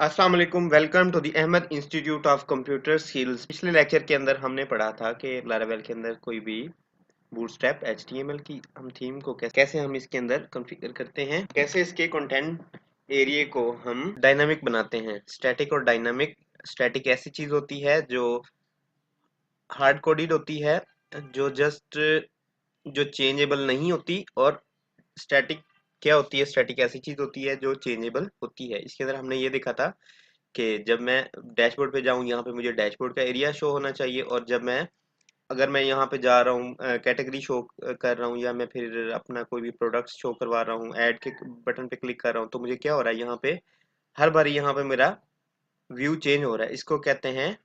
अस्सलाम वालेकुम। Welcome to the Ahmed institute of computer skills. पिछले लेक्चर के अंदर हमने पढ़ा था कि लारावेल के अंदर कोई भी बूटस्ट्रैप एचटीएमएल की हम थीम को कैसे हम इसके अंदर कॉन्फ़िगर करते हैं, कैसे इसके कंटेंट एरिया को हम डायनामिक बनाते हैं। स्टैटिक और डायनामिक। स्टैटिक ऐसी चीज होती है जो हार्ड कोडेड होती है, जो जस्ट जो चेंजेबल नहीं होती। और स्टैटिक क्या होती है? स्टैटिक ऐसी चीज होती है जो चेंजेबल होती है। इसके अंदर हमने ये देखा था कि जब मैं डैशबोर्ड पे जाऊं, यहाँ पे मुझे डैशबोर्ड का एरिया शो होना चाहिए। और जब मैं अगर मैं यहाँ पे जा रहा हूँ, कैटेगरी शो कर रहा हूँ, या मैं फिर अपना कोई भी प्रोडक्ट शो करवा रहा हूँ, ऐड के बटन पे क्लिक कर रहा हूँ, तो मुझे क्या हो रहा है? यहाँ पे हर बार यहाँ पे मेरा व्यू चेंज हो रहा है। इसको कहते हैं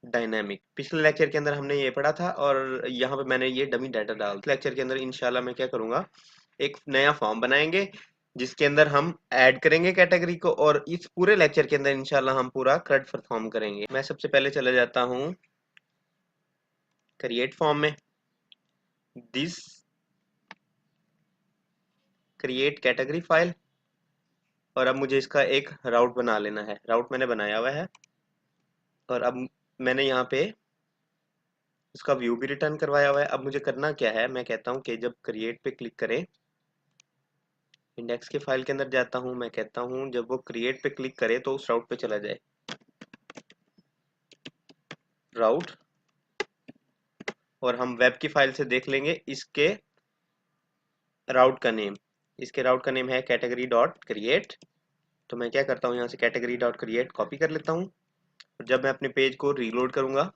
डायनामिक। पिछले लेक्चर के अंदर हमने ये पढ़ा था और यहाँ पे मैंने ये डमी डाटा डाल। लेक्चर के अंदर इंशाल्लाह मैं क्या करूँगा, एक नया फॉर्म बनाएंगे जिसके अंदर हम ऐड करेंगे कैटेगरी को। और इस पूरे लेक्चर के अंदर इंशाल्लाह हम पूरा CRUD परफॉर्म करेंगे। मैं सबसे पहले चला जाता हूँ क्रिएट फॉर्म में। This create category file. और अब मुझे इसका एक राउट बना लेना है। राउट मैंने बनाया हुआ है और अब मैंने यहाँ पे इसका व्यू भी रिटर्न करवाया हुआ है। अब मुझे करना क्या है? मैं कहता हूँ कि जब क्रिएट पे क्लिक करें, इंडेक्स के फाइल के अंदर जाता हूँ, मैं कहता हूँ जब वो क्रिएट पे क्लिक करे तो उस राउट पे चला जाए। राउट। और हम वेब की फाइल से देख लेंगे इसके राउट का नेम। इसके राउट का नेम है कैटेगरी डॉट क्रिएट। तो मैं क्या करता हूँ, यहाँ से कैटेगरी डॉट क्रिएट कॉपी कर लेता हूँ। और जब मैं अपने पेज को रीलोड करूंगा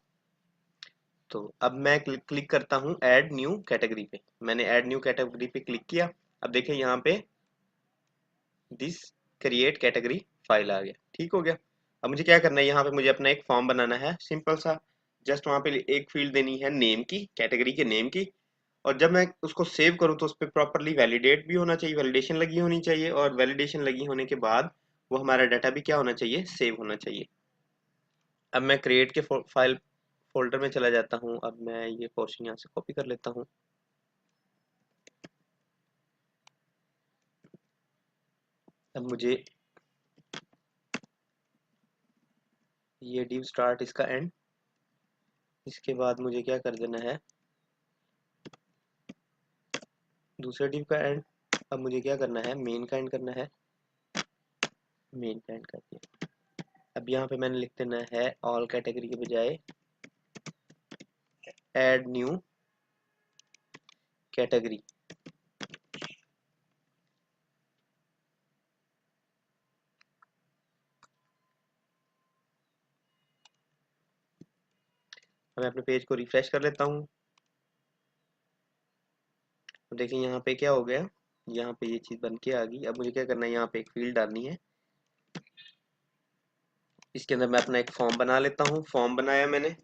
तो अब मैं क्लिक करता हूँ ऐड न्यू कैटेगरी पे। मैंने ऐड न्यू कैटेगरी पे क्लिक किया। अब देखिए यहाँ पे दिस क्रिएट कैटेगरी फाइल आ गया। ठीक हो गया। अब मुझे क्या करना है, यहाँ पे मुझे अपना एक फॉर्म बनाना है सिंपल सा। जस्ट वहाँ पे एक फील्ड देनी है नेम की, कैटेगरी के नेम की। और जब मैं उसको सेव करूँ तो उस पर प्रॉपरली वैलिडेट भी होना चाहिए, वैलिडेशन लगी होनी चाहिए। और वैलिडेशन लगी होने के बाद वो हमारा डाटा भी क्या होना चाहिए? सेव होना चाहिए। अब मैं क्रिएट के फाइल फोल्डर में चला जाता हूँ। अब मैं ये पोर्शन यहाँ से कॉपी कर लेता हूँ। अब मुझे ये डिव स्टार्ट इसका एंड, इसके बाद मुझे क्या कर देना है? दूसरे डिव का एंड। अब मुझे क्या करना है? मेन का एंड करना है। मेन का एंड कर दिया। अब यहाँ पे मैंने लिख देना है ऑल कैटेगरी के बजाय ऐड न्यू कैटेगरी। मैं अपने पेज को रिफ्रेश कर लेता हूँ। तो देखिए यहाँ पे क्या हो गया, यहाँ पे ये चीज बन के आ गई। अब मुझे क्या करना है? यहाँ पे एक फील्ड डालनी है। इसके अंदर मैं अपना एक फॉर्म बना लेता हूँ। फॉर्म बनाया मैंने।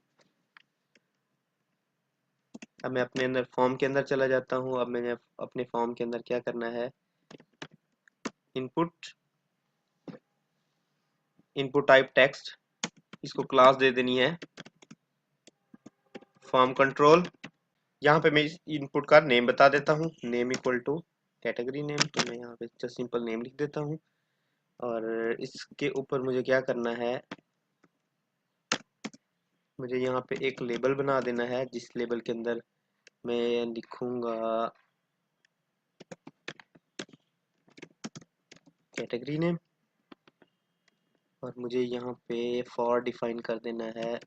अब मैं अपने अंदर फॉर्म के अंदर चला जाता हूँ। अब मैंने अपने फॉर्म के अंदर क्या करना है? इनपुट, इनपुट टाइप टेक्स्ट, इसको क्लास दे देनी है फॉर्म कंट्रोल। यहाँ पे मैं इस इनपुट का नेम बता देता हूँ, name equal to category name. तो मैं यहाँ पे जस्ट सिंपल नेम लिख देता हूँ। और इसके ऊपर मुझे क्या करना है? मुझे यहाँ पे एक लेबल बना देना है, जिस लेबल के अंदर मैं लिखूंगा कैटेगरी नेम। और मुझे यहाँ पे फॉर डिफाइन कर देना है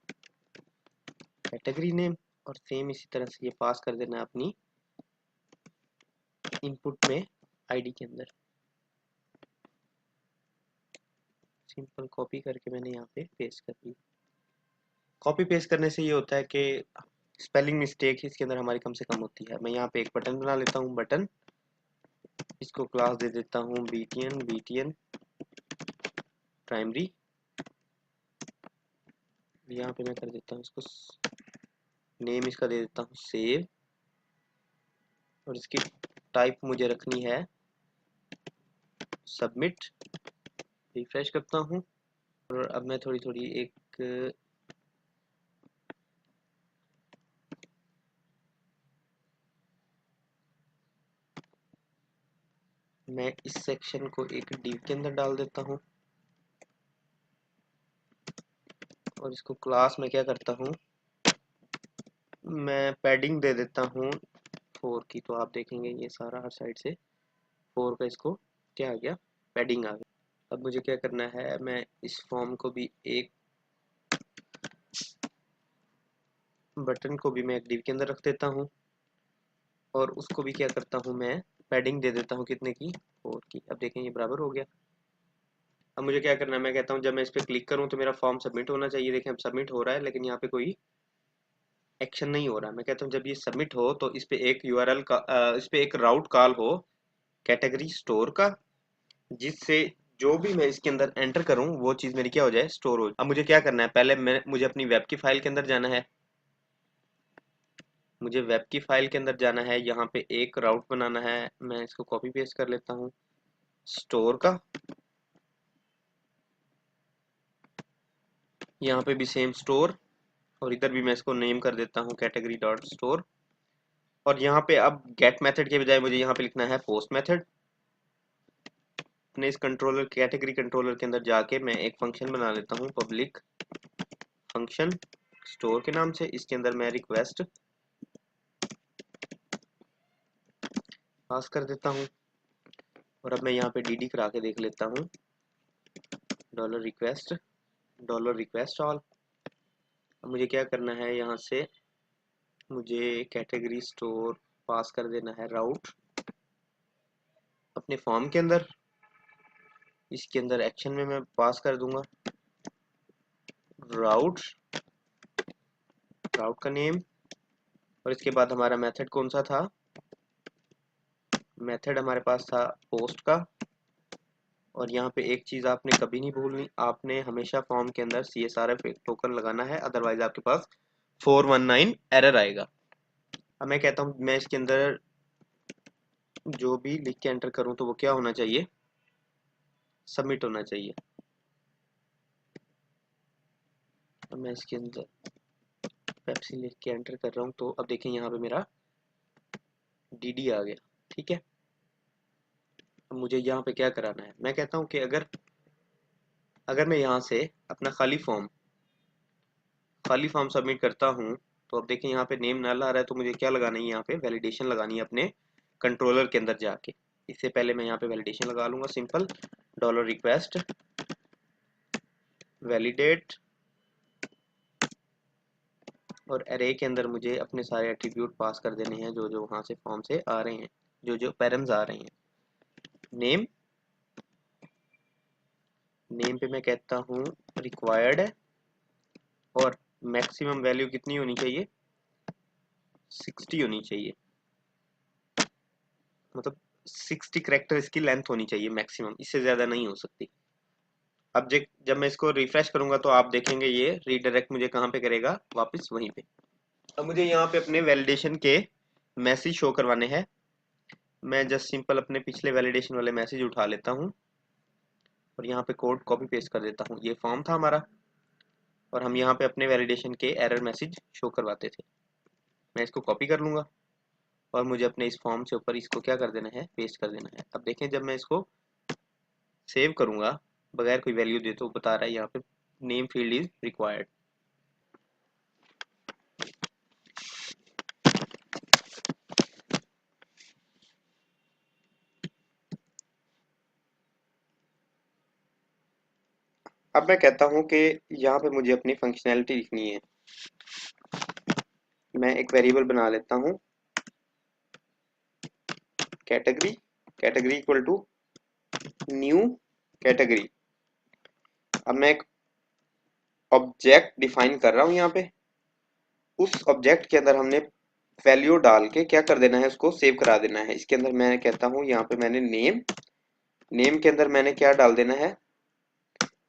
कैटेगरी नेम। और सेम इसी तरह से ये पास कर देना है अपनी इनपुट में आईडी के अंदर। सिंपल कॉपी करके मैंने यहाँ पे पेस्ट कर दी। कॉपी पेस्ट करने से ये होता है कि स्पेलिंग मिस्टेक इसके अंदर हमारी कम से कम होती है। मैं यहाँ पे एक बटन बना लेता हूँ, बटन। इसको क्लास दे देता हूँ बीटीएन प्राइमरी। यहाँ पे मैं कर देता हूँ इसको नेम, इसका दे देता हूँ सेव। और इसकी टाइप मुझे रखनी है सबमिट। रिफ्रेश करता हूँ। और अब मैं थोड़ी थोड़ी एक मैं इस सेक्शन को एक डिव के अंदर डाल देता हूँ। और इसको क्लास में क्या करता हूँ, मैं पैडिंग दे देता हूँ 4 की। तो आप देखेंगे ये सारा हर साइड से 4 का इसको क्या आ गया, पैडिंग आ गया। अब मुझे क्या करना है, मैं इस फॉर्म को भी एक बटन को भी मैं एक डिव के अंदर रख देता हूँ और उसको भी क्या करता हूँ, मैं पैडिंग दे देता हूँ कितने की, 4 की। अब देखें ये बराबर हो गया। अब मुझे क्या करना है, मैं कहता हूँ जब मैं इस पर क्लिक करूँ तो मेरा फॉर्म सबमिट होना चाहिए। देखें अब सबमिट हो रहा है लेकिन यहाँ पे कोई एक्शन नहीं हो रहा। मैं कहता हूँ जब ये सबमिट हो तो इस पे एक यूआरएल का इस पे एक राउट कॉल हो कैटेगरी स्टोर का, जिससे जो भी मैं इसके अंदर एंटर करूं वो चीज़ मेरी क्या हो जाए, स्टोर हो। अब मुझे क्या करना है, पहले मुझे अपनी वेब की फाइल के अंदर जाना है। मुझे वेब की फाइल के अंदर जाना है, यहाँ पे एक राउट बनाना है। मैं इसको कॉपी पेस्ट कर लेता हूँ स्टोर का, यहाँ पे भी सेम स्टोर, और इधर भी मैं इसको नेम कर देता हूँ कैटेगरी डॉट स्टोर। और यहाँ पे अब गेट मेथड के बजाय मुझे यहाँ पे लिखना है पोस्ट मेथड। अपने इस कंट्रोलर कैटेगरी कंट्रोलर के अंदर जाके मैं एक फंक्शन बना लेता हूँ, पब्लिक फंक्शन स्टोर के नाम से। इसके अंदर मैं रिक्वेस्ट पास कर देता हूँ और अब मैं यहाँ पे डी करा के देख लेता हूँ, डॉलर रिक्वेस्ट ऑल। अब मुझे क्या करना है, यहाँ से मुझे कैटेगरी स्टोर पास कर देना है राउट अपने फॉर्म के अंदर। इसके अंदर एक्शन में मैं पास कर दूंगा राउट का नेम, और इसके बाद हमारा मेथड कौन सा था, मेथड हमारे पास था पोस्ट का। और यहाँ पे एक चीज़ आपने कभी नहीं भूलनी, आपने हमेशा फॉर्म के अंदर CSRF टोकन लगाना है, अदरवाइज आपके पास 419 एरर आएगा। अब मैं कहता हूँ मैं इसके अंदर जो भी लिख के एंटर करूँ तो वो क्या होना चाहिए, सबमिट होना चाहिए। अब मैं इसके अंदर पेप्सी लिख के एंटर कर रहा हूँ तो अब देखें यहाँ पे मेरा DD आ गया। ठीक है, अब मुझे यहाँ पे क्या कराना है, मैं कहता हूँ कि अगर मैं यहाँ से अपना खाली फॉर्म सबमिट करता हूँ तो अब देखें यहाँ पे नेम नल आ रहा है, तो मुझे क्या लगाना है, यहाँ पे वैलिडेशन लगानी है अपने कंट्रोलर के अंदर जाके। इससे पहले मैं यहाँ पे वैलिडेशन लगा लूंगा, सिंपल डॉलर रिक्वेस्ट वैलिडेट, और एरे के अंदर मुझे अपने सारे एट्रीब्यूट पास कर देने हैं जो जो वहाँ से फॉर्म से आ रहे हैं, जो जो पैरम्स आ रहे हैं। नेम पे मैं कहता हूँ रिक्वायर्ड है, और मैक्सिमम वैल्यू कितनी होनी चाहिए, 60 होनी चाहिए, मतलब 60 कैरेक्टर इसकी लेंथ होनी चाहिए मैक्सिमम, इससे ज़्यादा नहीं हो सकती। अब जब मैं इसको रिफ्रेश करूंगा तो आप देखेंगे ये रीडायरेक्ट मुझे कहाँ पे करेगा, वापस वहीं पे। अब मुझे यहाँ पे अपने वैलिडेशन के मैसेज शो करवाने हैं। मैं जस्ट सिंपल अपने पिछले वैलिडेशन वाले मैसेज उठा लेता हूँ और यहाँ पे कोड कॉपी पेस्ट कर देता हूँ। ये फॉर्म था हमारा और हम यहाँ पे अपने वैलिडेशन के एरर मैसेज शो करवाते थे। मैं इसको कॉपी कर लूँगा और मुझे अपने इस फॉर्म से ऊपर इसको क्या कर देना है, पेस्ट कर देना है। अब देखें जब मैं इसको सेव करूँगा बगैर कोई वैल्यू दे तो बता रहा है यहाँ पे नेम फील्ड इज रिक्वायर्ड। अब मैं कहता हूँ कि यहाँ पे मुझे अपनी फंक्शनैलिटी लिखनी है। मैं एक वेरिएबल बना लेता हूँ category equal to new category. अब मैं एक ऑब्जेक्ट डिफाइन कर रहा हूँ यहाँ पे, उस ऑब्जेक्ट के अंदर हमने वैल्यू डाल के क्या कर देना है, उसको सेव करा देना है। इसके अंदर मैं कहता हूँ यहाँ पे मैंने नेम के अंदर मैंने क्या डाल देना है,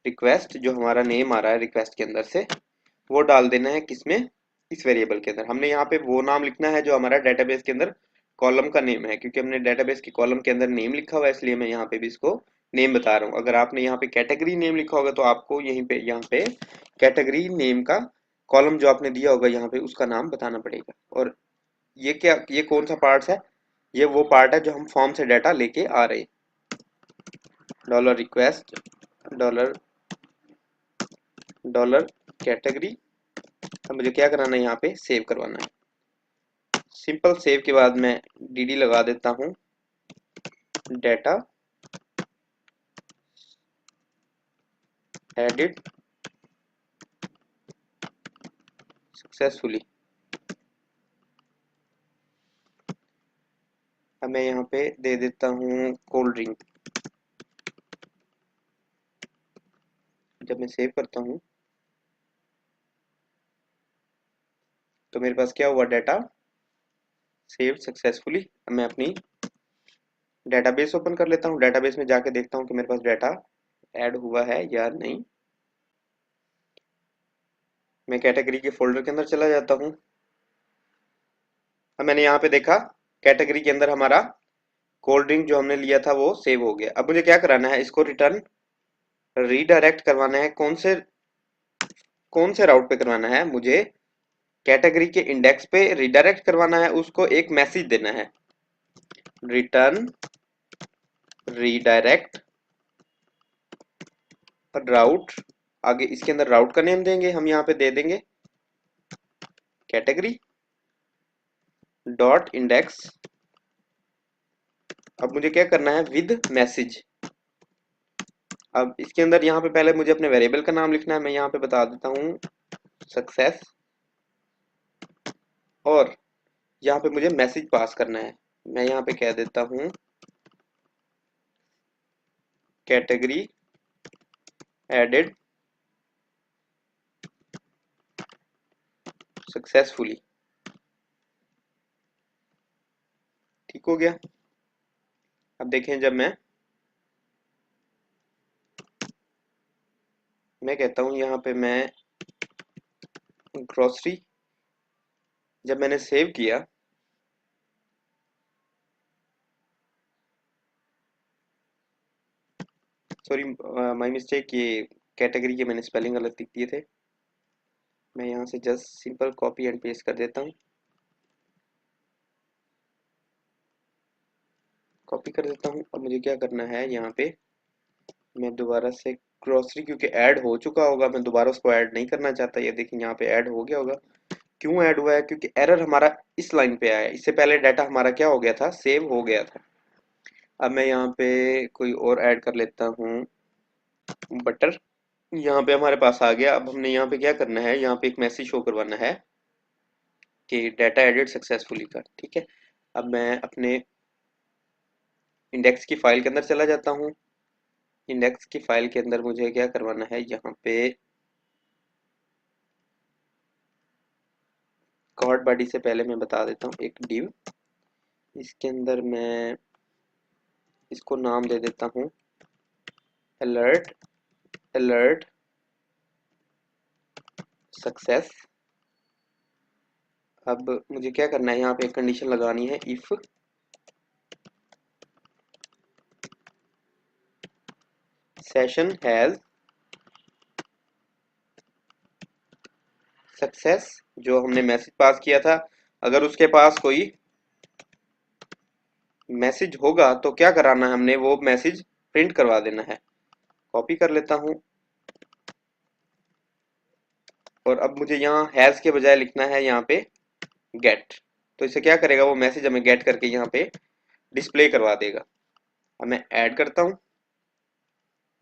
रिक्वेस्ट, जो हमारा नेम आ रहा है रिक्वेस्ट के अंदर से वो डाल देना है, किसमें, इस वेरिएबल के अंदर। हमने यहाँ पे वो नाम लिखना है जो हमारा डेटाबेस के अंदर कॉलम का नेम है, क्योंकि हमने डेटाबेस के कॉलम के अंदर नेम लिखा हुआ है इसलिए मैं यहाँ पे भी इसको नेम बता रहा हूँ। अगर आपने यहाँ पे कैटेगरी नेम लिखा होगा तो आपको यहाँ पे कैटेगरी नेम का कॉलम जो आपने दिया होगा यहाँ पे उसका नाम बताना पड़ेगा। और ये कौन सा पार्ट है, ये वो पार्ट है जो हम फॉर्म से डाटा लेके आ रहे हैं। Dollar request dollar category. अब मुझे क्या कराना है, यहाँ पे सेव करवाना है। सिंपल सेव के बाद मैं dd लगा देता हूँ, डाटा एडिट सक्सेसफुली। अब मैं यहाँ पे दे देता हूँ कोल्ड ड्रिंक। जब मैं सेव करता हूँ तो मेरे पास क्या हुआ, डाटा सेव सक्सेसफुली। अब मैं अपनी डेटाबेस ओपन कर लेता हूँ, डेटाबेस में जाके देखता हूँ कि मेरे पास डाटा ऐड हुआ है या नहीं। मैं कैटेगरी के फोल्डर के अंदर चला जाता हूँ। अब मैंने यहाँ पे देखा कैटेगरी के अंदर हमारा कोल्ड ड्रिंक जो हमने लिया था वो सेव हो गया। अब मुझे क्या कराना है, इसको रिटर्न रीडायरेक्ट करवाना है। कौन से राउट पे करवाना है, मुझे कैटेगरी के इंडेक्स पे रीडायरेक्ट करवाना है, उसको एक मैसेज देना है, रिटर्न रीडायरेक्ट राउट। आगे इसके अंदर राउट का नेम देंगे, हम यहाँ पे दे देंगे कैटेगरी डॉट इंडेक्स। अब मुझे क्या करना है, विद मैसेज। अब इसके अंदर यहाँ पे पहले मुझे अपने वेरिएबल का नाम लिखना है, मैं यहाँ पे बता देता हूँ सक्सेस, और यहाँ पे मुझे मैसेज पास करना है। मैं यहाँ पे कह देता हूँ कैटेगरी एडेड सक्सेसफुली। ठीक हो गया। अब देखें, जब मैं कहता हूँ यहाँ पे मैं ग्रोसरी, जब मैंने सेव किया, सॉरी माय मिस्टेक, ये कैटेगरी के मैंने स्पेलिंग गलत लिख दिए थे। मैं यहाँ से just simple copy and paste कर देता हूँ, कॉपी कर देता हूँ। अब मुझे क्या करना है, यहाँ पे मैं दोबारा से ग्रोसरी, क्योंकि ऐड हो चुका होगा, मैं दोबारा उसको ऐड नहीं करना चाहता। ये देखिए यहाँ पे ऐड हो गया होगा। क्यों ऐड हुआ है, क्योंकि एरर हमारा इस लाइन पे आया है। इससे पहले डाटा हमारा क्या हो गया था, सेव हो गया था। अब मैं यहाँ पे कोई और ऐड कर लेता हूँ, बटर। यहाँ पे हमारे पास आ गया। अब हमने यहाँ पे क्या करना है, यहाँ पे एक मैसेज शो करवाना है कि डाटा एडिट सक्सेसफुली का। ठीक है। अब मैं अपने इंडेक्स की फाइल के अंदर चला जाता हूँ। इंडेक्स की फाइल के अंदर मुझे क्या करवाना है, यहाँ पे कॉर्ड बॉडी से पहले मैं बता देता हूँ एक डिव। इसके अंदर मैं इसको नाम दे देता हूँ अलर्ट, अलर्ट सक्सेस। अब मुझे क्या करना है, यहाँ पे एक कंडीशन लगानी है, इफ सेशन हैज सक्सेस, जो हमने मैसेज पास किया था, अगर उसके पास कोई मैसेज होगा तो क्या कराना है, हमने वो मैसेज प्रिंट करवा देना है। कॉपी कर लेता हूँ, और अब मुझे यहाँ हैज के बजाय लिखना है यहाँ पे गेट। तो इसे क्या करेगा, वो मैसेज हमें गेट करके यहाँ पे डिस्प्ले करवा देगा। अब मैं ऐड करता हूँ।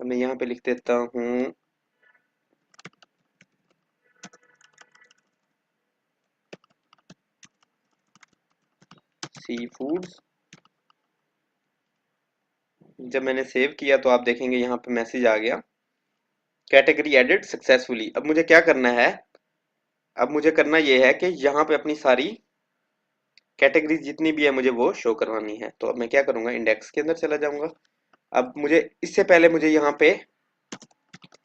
अब मैं यहाँ पे लिख देता हूँ सी फूड्स। जब मैंने सेव किया तो आप देखेंगे यहाँ पे मैसेज आ गया, कैटेगरी एडिट सक्सेसफुली। अब मुझे क्या करना है, अब मुझे करना ये है कि यहाँ पे अपनी सारी कैटेगरीज जितनी भी है मुझे वो शो करवानी है। तो अब मैं क्या करूंगा, इंडेक्स के अंदर चला जाऊंगा। अब मुझे इससे पहले मुझे यहाँ पे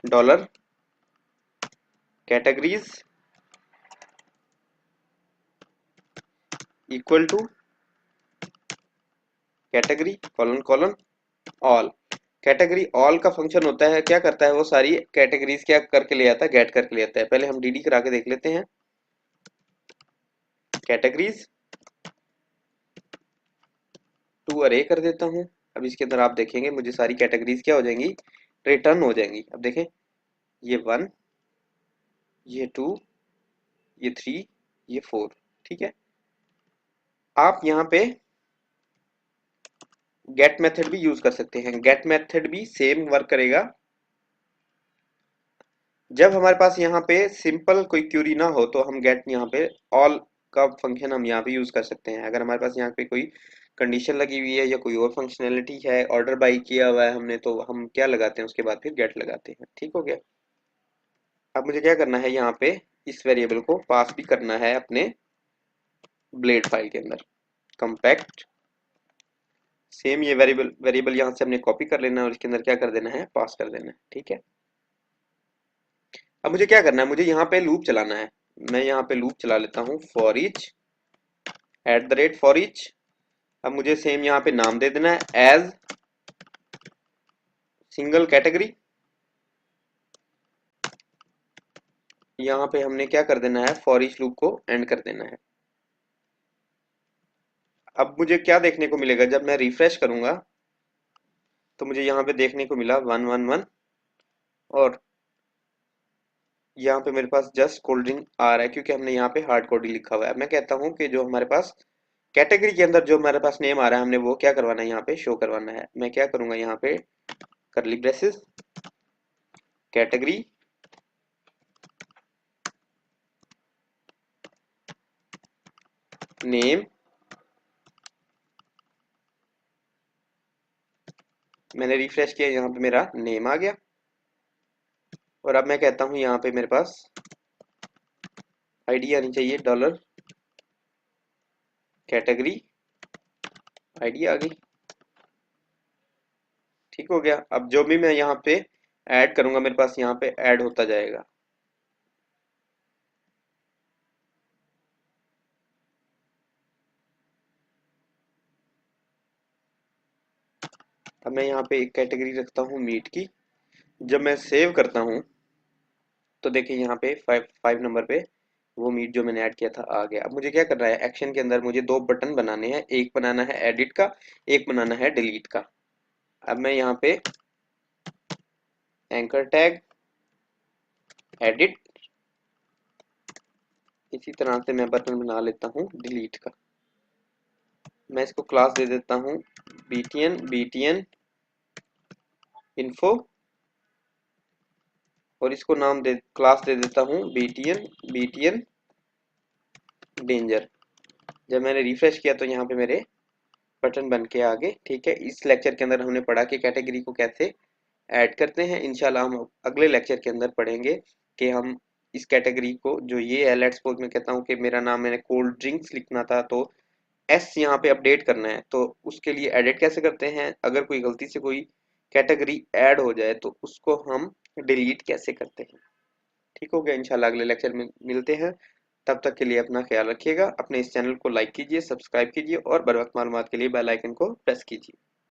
dollar categories equal to category colon colon all. Category all का फंक्शन होता है, क्या करता है, वो सारी कैटेगरीज क्या करके ले आता है, गेट करके ले आता है। पहले हम डीडी करा के देख लेते हैं। कैटेगरीज टू अरे कर देता हूँ। अब इसके अंदर आप देखेंगे मुझे सारी कैटेगरीज क्या हो जाएंगी, रिटर्न हो जाएंगी। अब देखें, ये 1, ये 2, ये 3, ये 4। ठीक है, आप यहाँ पे गेट मेथड भी यूज कर सकते हैं। गेट मेथड भी सेम वर्क करेगा। जब हमारे पास यहाँ पे सिंपल कोई क्यूरी ना हो तो हम गेट यहाँ पे ऑल का फंक्शन हम यहाँ पे यूज कर सकते हैं। अगर हमारे पास यहाँ पे कोई कंडीशन लगी हुई है या कोई और फंक्शनैलिटी है, ऑर्डर बाई किया हुआ है हमने, तो हम क्या लगाते हैं, उसके बाद फिर गेट लगाते हैं। ठीक हो गया। अब मुझे क्या करना है, यहाँ पे इस वेरिएबल को पास भी करना है अपने ब्लेड फाइल के अंदर। कंपैक्ट, सेम ये वेरिएबल यहाँ से हमने कॉपी कर लेना है और इसके अंदर क्या कर देना है, पास कर देना है। ठीक है, अब मुझे क्या करना है, मुझे यहाँ पे लूप चलाना है। मैं यहाँ पे लूप चला लेता हूँ, फॉर ईच @for each। अब मुझे सेम यहाँ पे नाम दे देना है एज सिंगल कैटेगरी। यहाँ पे हमने क्या कर देना है, फॉर ईच लूप को एंड कर देना है। अब मुझे क्या देखने को मिलेगा, जब मैं रिफ्रेश करूंगा तो मुझे यहाँ पे देखने को मिला 111 और यहाँ पे मेरे पास जस्ट कोल्ड ड्रिंक आ रहा है क्योंकि हमने यहाँ पे हार्ड कोडिंग लिखा हुआ है। मैं कहता हूँ कि जो हमारे पास कैटेगरी के अंदर जो हमारे पास नेम आ रहा है, हमने वो क्या करवाना है, यहाँ पे शो करवाना है। मैं क्या करूंगा, यहाँ पे करली ब्रेसेस कैटेगरी नेम, मैंने रिफ्रेश किया, यहाँ पे मेरा नेम आ गया। और अब मैं कहता हूँ यहाँ पे मेरे पास आईडी आनी चाहिए, डॉलर कैटेगरी आईडी आ गई। ठीक हो गया। अब जो भी मैं यहाँ पे ऐड करूंगा मेरे पास यहाँ पे ऐड होता जाएगा। अब मैं यहाँ पे एक कैटेगरी रखता हूँ मीट की। जब मैं सेव करता हूँ तो देखिए यहाँ पे 5 नंबर पे वो मीट जो मैंने ऐड किया था आ गया। अब मुझे क्या करना है, एक्शन के अंदर मुझे 2 बटन बनाने हैं। एक बनाना है एडिट का, एक बनाना है डिलीट का। अब मैं यहाँ पे एंकर टैग एडिट, इसी तरह से मैं बटन बना लेता हूँ डिलीट का। मैं इसको क्लास दे देता हूँ btn इन्फो और इसको नाम दे क्लास दे देता हूँ btn डेंजर। जब मैंने रिफ्रेश किया तो यहाँ पे मेरे बटन बन के आ गए। ठीक है, इस लेक्चर के अंदर हमने पढ़ा कि कैटेगरी को कैसे ऐड करते हैं। इंशाल्लाह हम अगले लेक्चर के अंदर पढ़ेंगे कि हम इस कैटेगरी को, जो ये है, लेट्स सपोज मैं कहता हूँ कि मेरा नाम मैंने कोल्ड ड्रिंक्स लिखना था तो एस यहाँ पे अपडेट करना है, तो उसके लिए एडिट कैसे करते हैं। अगर कोई गलती से कोई कैटेगरी ऐड हो जाए तो उसको हम डिलीट कैसे करते हैं। ठीक हो गया, इंशाल्लाह अगले लेक्चर में मिलते हैं। तब तक के लिए अपना ख्याल रखिएगा। अपने इस चैनल को लाइक कीजिए, सब्सक्राइब कीजिए और बर वक्त मालूमात के लिए बेल आइकन को प्रेस कीजिए।